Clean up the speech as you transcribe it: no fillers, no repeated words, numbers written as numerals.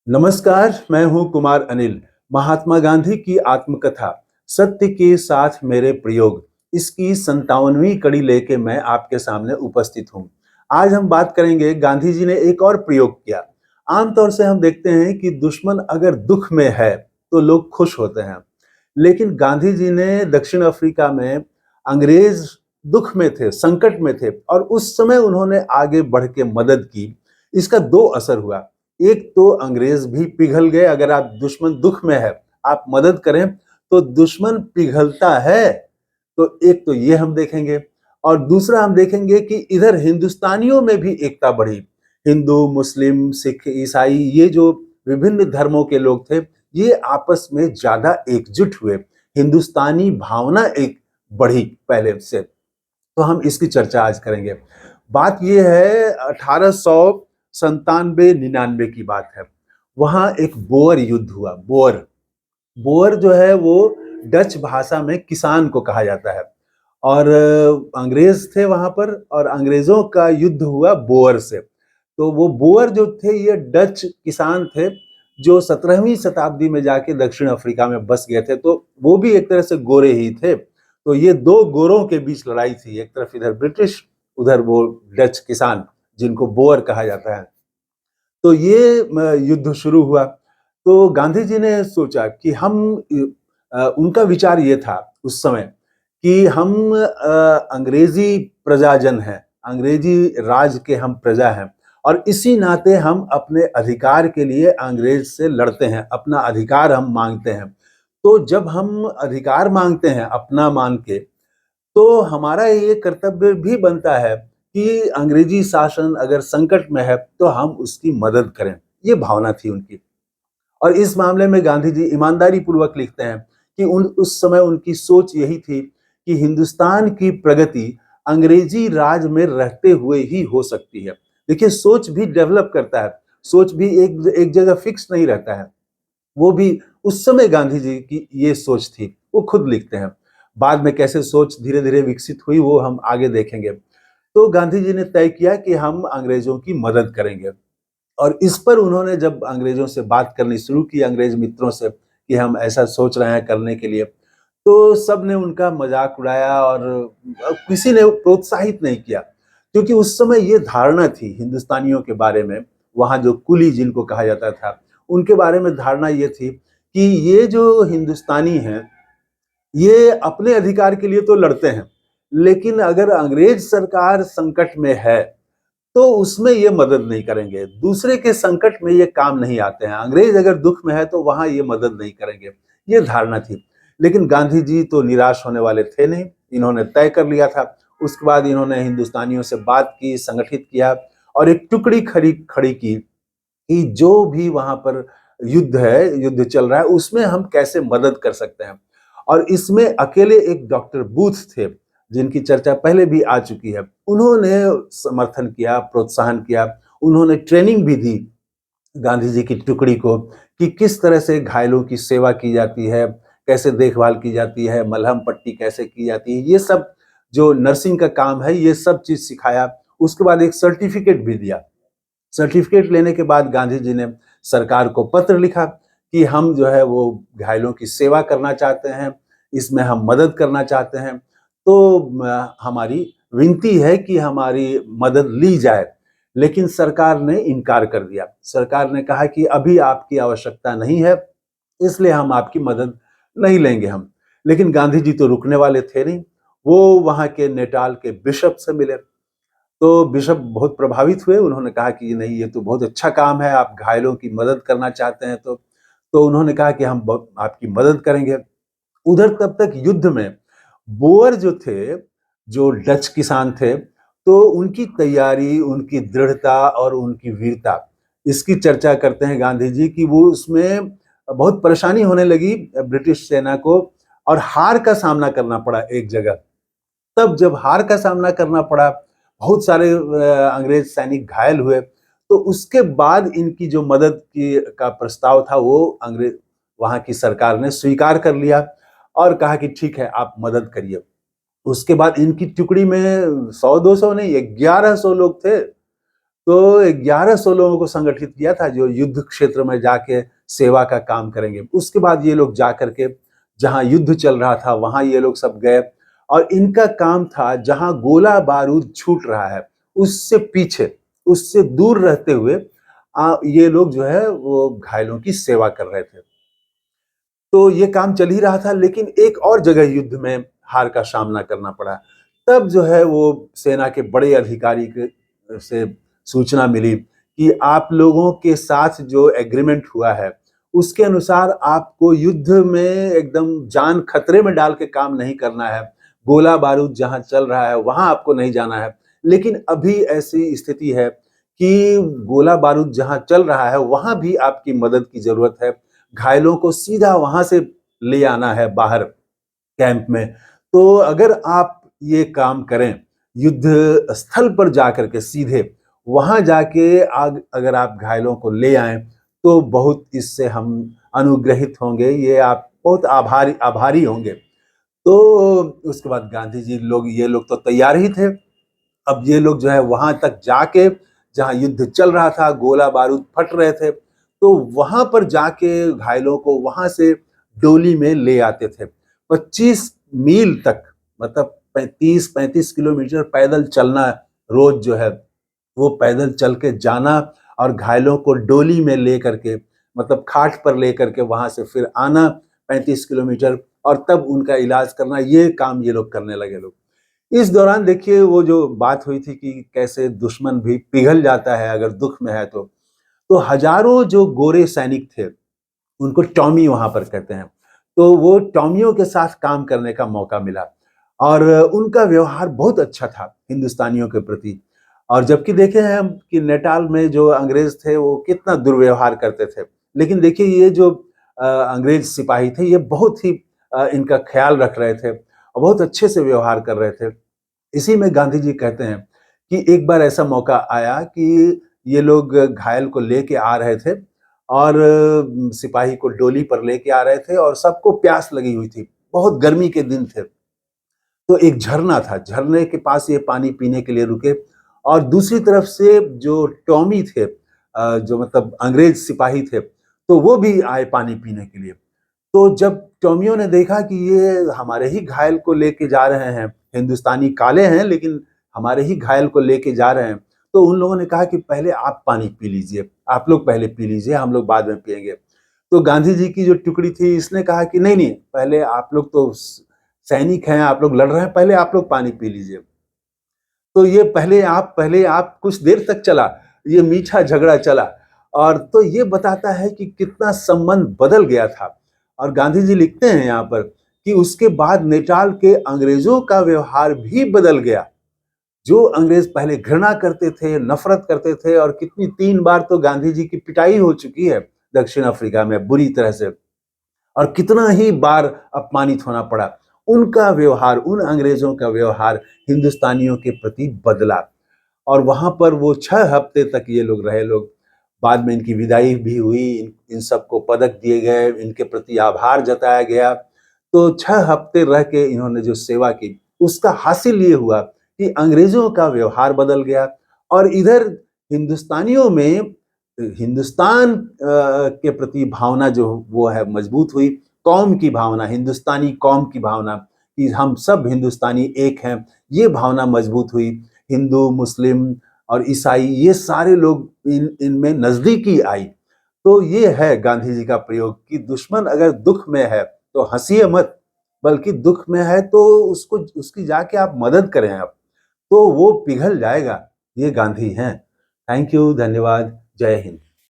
नमस्कार, मैं हूं कुमार अनिल। महात्मा गांधी की आत्मकथा सत्य के साथ मेरे प्रयोग इसकी 57वीं कड़ी लेके मैं आपके सामने उपस्थित हूं। आज हम बात करेंगे, गांधी जी ने एक और प्रयोग किया। आमतौर से हम देखते हैं कि दुश्मन अगर दुख में है तो लोग खुश होते हैं, लेकिन गांधी जी ने दक्षिण अफ्रीका में अंग्रेज दुख में थे, संकट में थे और उस समय उन्होंने आगे बढ़ के मदद की। इसका दो असर हुआ। एक तो अंग्रेज भी पिघल गए। अगर आप दुश्मन दुख में है, आप मदद करें तो दुश्मन पिघलता है। तो एक तो ये हम देखेंगे और दूसरा हम देखेंगे कि इधर हिंदुस्तानियों में भी एकता बढ़ी। हिंदू, मुस्लिम, सिख, ईसाई, ये जो विभिन्न धर्मों के लोग थे, ये आपस में ज्यादा एकजुट हुए। हिंदुस्तानी भावना एक बढ़ी पहले से। तो हम इसकी चर्चा आज करेंगे। बात यह है, 1897-99 की बात है। वहां एक बोअर युद्ध हुआ। बोअर बोअर जो है वो डच भाषा में किसान को कहा जाता है। और अंग्रेज थे वहां पर और अंग्रेजों का युद्ध हुआ बोअर से। तो वो बोअर जो थे, ये डच किसान थे जो 17वीं शताब्दी में जाके दक्षिण अफ्रीका में बस गए थे। तो वो भी एक तरह से गोरे ही थे। तो ये दो गोरों के बीच लड़ाई थी। एक तरफ इधर ब्रिटिश, उधर वो डच किसान, जिनको बोअर कहा जाता है। तो ये युद्ध शुरू हुआ। तो गांधी जी ने सोचा कि उनका विचार ये था उस समय कि हम अंग्रेजी प्रजाजन हैं, अंग्रेजी राज के हम प्रजा हैं और इसी नाते हम अपने अधिकार के लिए अंग्रेज से लड़ते हैं, अपना अधिकार हम मांगते हैं। तो जब हम अधिकार मांगते हैं अपना मान के, तो हमारा ये कर्तव्य भी बनता है कि अंग्रेजी शासन अगर संकट में है तो हम उसकी मदद करें। ये भावना थी उनकी। और इस मामले में गांधी जी ईमानदारी पूर्वक लिखते हैं कि उस समय उनकी सोच यही थी कि हिंदुस्तान की प्रगति अंग्रेजी राज में रहते हुए ही हो सकती है। देखिए, सोच भी डेवलप करता है। सोच भी एक एक जगह फिक्स नहीं रहता है। वो भी उस समय गांधी जी की ये सोच थी। वो खुद लिखते हैं। बाद में कैसे सोच धीरे धीरे विकसित हुई वो हम आगे देखेंगे। तो गांधी जी ने तय किया कि हम अंग्रेजों की मदद करेंगे। और इस पर उन्होंने जब अंग्रेजों से बात करनी शुरू की, अंग्रेज मित्रों से, कि हम ऐसा सोच रहे हैं करने के लिए, तो सब ने उनका मजाक उड़ाया और किसी ने प्रोत्साहित नहीं किया। क्योंकि उस समय ये धारणा थी हिंदुस्तानियों के बारे में, वहां जो कुली जिनको कहा जाता था, उनके बारे में धारणा ये थी कि ये जो हिंदुस्तानी हैं, ये अपने अधिकार के लिए तो लड़ते हैं, लेकिन अगर अंग्रेज सरकार संकट में है तो उसमें ये मदद नहीं करेंगे। दूसरे के संकट में ये काम नहीं आते हैं। अंग्रेज अगर दुख में है तो वहां ये मदद नहीं करेंगे। ये धारणा थी। लेकिन गांधी जी तो निराश होने वाले थे नहीं। इन्होंने तय कर लिया था। उसके बाद इन्होंने हिंदुस्तानियों से बात की, संगठित किया और एक टुकड़ी खड़ी खड़ी की कि जो भी वहां पर युद्ध है, युद्ध चल रहा है, उसमें हम कैसे मदद कर सकते हैं। और इसमें अकेले एक डॉक्टर बूथ थे, जिनकी चर्चा पहले भी आ चुकी है। उन्होंने समर्थन किया, प्रोत्साहन किया। उन्होंने ट्रेनिंग भी दी गांधी जी की टुकड़ी को कि किस तरह से घायलों की सेवा की जाती है, कैसे देखभाल की जाती है, मलहम पट्टी कैसे की जाती है, ये सब जो नर्सिंग का काम है, ये सब चीज सिखाया। उसके बाद एक सर्टिफिकेट भी दिया। सर्टिफिकेट लेने के बाद गांधी जी ने सरकार को पत्र लिखा कि हम जो है वो घायलों की सेवा करना चाहते हैं, इसमें हम मदद करना चाहते हैं। तो हमारी विनती है कि हमारी मदद ली जाए। लेकिन सरकार ने इनकार कर दिया। सरकार ने कहा कि अभी आपकी आवश्यकता नहीं है, इसलिए हम आपकी मदद नहीं लेंगे हम। लेकिन गांधी जी तो रुकने वाले थे नहीं। वो वहां के नेटाल के बिशप से मिले। तो बिशप बहुत प्रभावित हुए। उन्होंने कहा कि नहीं, ये तो बहुत अच्छा काम है, आप घायलों की मदद करना चाहते हैं। तो उन्होंने कहा कि हम आपकी मदद करेंगे। उधर तब तक युद्ध में बोअर जो थे, जो डच किसान थे, तो उनकी तैयारी, उनकी दृढ़ता और उनकी वीरता, इसकी चर्चा करते हैं गांधी जी कि वो उसमें बहुत परेशानी होने लगी ब्रिटिश सेना को और हार का सामना करना पड़ा एक जगह। तब जब हार का सामना करना पड़ा, बहुत सारे अंग्रेज सैनिक घायल हुए, तो उसके बाद इनकी जो मदद की का प्रस्ताव था वो अंग्रेज वहां की सरकार ने स्वीकार कर लिया और कहा कि ठीक है, आप मदद करिए। उसके बाद इनकी टुकड़ी में 100-200 नहीं, 1100 लोग थे। तो 1100 लोगों को संगठित किया था जो युद्ध क्षेत्र में जाके सेवा का काम करेंगे। उसके बाद ये लोग जा करके जहाँ युद्ध चल रहा था वहाँ ये लोग सब गए और इनका काम था जहाँ गोला बारूद छूट रहा है उससे पीछे, उससे दूर रहते हुए ये लोग जो है वो घायलों की सेवा कर रहे थे। तो ये काम चल ही रहा था लेकिन एक और जगह युद्ध में हार का सामना करना पड़ा। तब जो है वो सेना के बड़े अधिकारी से सूचना मिली कि आप लोगों के साथ जो एग्रीमेंट हुआ है, उसके अनुसार आपको युद्ध में एकदम जान खतरे में डाल के काम नहीं करना है। गोला बारूद जहाँ चल रहा है, वहाँ आपको नहीं जाना है। लेकिन अभी ऐसी स्थिति है कि गोला बारूद जहाँ चल रहा है, वहाँ भी आपकी मदद की ज़रूरत है। घायलों को सीधा वहाँ से ले आना है बाहर कैंप में। तो अगर आप ये काम करें, युद्ध स्थल पर जाकर के सीधे, वहाँ जाके अगर आप घायलों को ले आएँ, तो बहुत इससे हम अनुग्रहित होंगे, ये आप बहुत आभारी आभारी होंगे। तो उसके बाद गांधी जी ये लोग तो तैयार ही थे। अब ये लोग जो है वहां तक जाके जहां युद्ध चल रहा था, गोला बारूद फट रहे थे, तो वहां पर जाके घायलों को वहां से डोली में ले आते थे। 25 मील तक, मतलब 30-35 किलोमीटर पैदल चलना, रोज जो है वो पैदल चल के जाना और घायलों को डोली में ले करके, मतलब खाट पर ले करके वहां से फिर आना 35 किलोमीटर और तब उनका इलाज करना, ये काम ये लोग करने लगे लोग। इस दौरान देखिए वो जो बात हुई थी कि कैसे दुश्मन भी पिघल जाता है अगर दुख में है तो हजारों जो गोरे सैनिक थे, उनको टॉमी वहां पर कहते हैं, तो वो टॉमियों के साथ काम करने का मौका मिला और उनका व्यवहार बहुत अच्छा था हिंदुस्तानियों के प्रति। और जबकि देखे हैं हम कि नेटाल में जो अंग्रेज थे वो कितना दुर्व्यवहार करते थे, लेकिन देखिए ये जो अंग्रेज सिपाही थे ये बहुत ही इनका ख्याल रख रहे थे और बहुत अच्छे से व्यवहार कर रहे थे। इसी में गांधी जी कहते हैं कि एक बार ऐसा मौका आया कि ये लोग घायल को लेके आ रहे थे और सिपाही को डोली पर लेके आ रहे थे और सबको प्यास लगी हुई थी, बहुत गर्मी के दिन थे। तो एक झरना था, झरने के पास ये पानी पीने के लिए रुके और दूसरी तरफ से जो टॉमी थे, जो मतलब अंग्रेज सिपाही थे, तो वो भी आए पानी पीने के लिए। तो जब टोमियो ने देखा कि ये हमारे ही घायल को लेके जा रहे हैं, हिंदुस्तानी काले हैं लेकिन हमारे ही घायल को लेके जा रहे हैं, तो उन लोगों ने कहा कि पहले आप पानी पी लीजिए, आप लोग पहले पी लीजिए, हम लोग बाद में पिएंगे। तो गांधी जी की जो टुकड़ी थी इसने कहा कि नहीं नहीं, पहले आप लोग तो सैनिक हैं, आप लोग लड़ रहे हैं, पहले आप लोग पानी पी लीजिए। तो ये पहले आप कुछ देर तक चला, ये मीठा झगड़ा चला और तो ये बताता है कि कितना संबंध बदल गया था। और गांधी जी लिखते हैं यहाँ पर कि उसके बाद नेटाल के अंग्रेजों का व्यवहार भी बदल गया। जो अंग्रेज पहले घृणा करते थे, नफरत करते थे और कितनी 3 बार तो गांधी जी की पिटाई हो चुकी है दक्षिण अफ्रीका में बुरी तरह से। और कितना ही बार अपमानित होना पड़ा, उनका व्यवहार, उन अंग्रेजों का व्यवहार हिंदुस्तानियों के प्रति बदला और वहां पर वो 6 हफ्ते तक ये लोग रहे लोग। बाद में इनकी विदाई भी हुई, इन सबको पदक दिए गए, इनके प्रति आभार जताया गया। तो 6 हफ्ते रह के इन्होंने जो सेवा की, उसका हासिल ये हुआ कि अंग्रेजों का व्यवहार बदल गया और इधर हिंदुस्तानियों में हिंदुस्तान के प्रति भावना जो वो है मजबूत हुई। कौम की भावना, हिंदुस्तानी कौम की भावना कि हम सब हिंदुस्तानी एक हैं, ये भावना मजबूत हुई। हिंदू, मुस्लिम और ईसाई ये सारे लोग इनमें नजदीकी आई। तो ये है गांधी जी का प्रयोग कि दुश्मन अगर दुख में है तो हंसिए मत, बल्कि दुख में है तो उसको उसकी जाके आप मदद करें आप, तो वो पिघल जाएगा। ये गांधी हैं। थैंक यू, धन्यवाद, जय हिंद।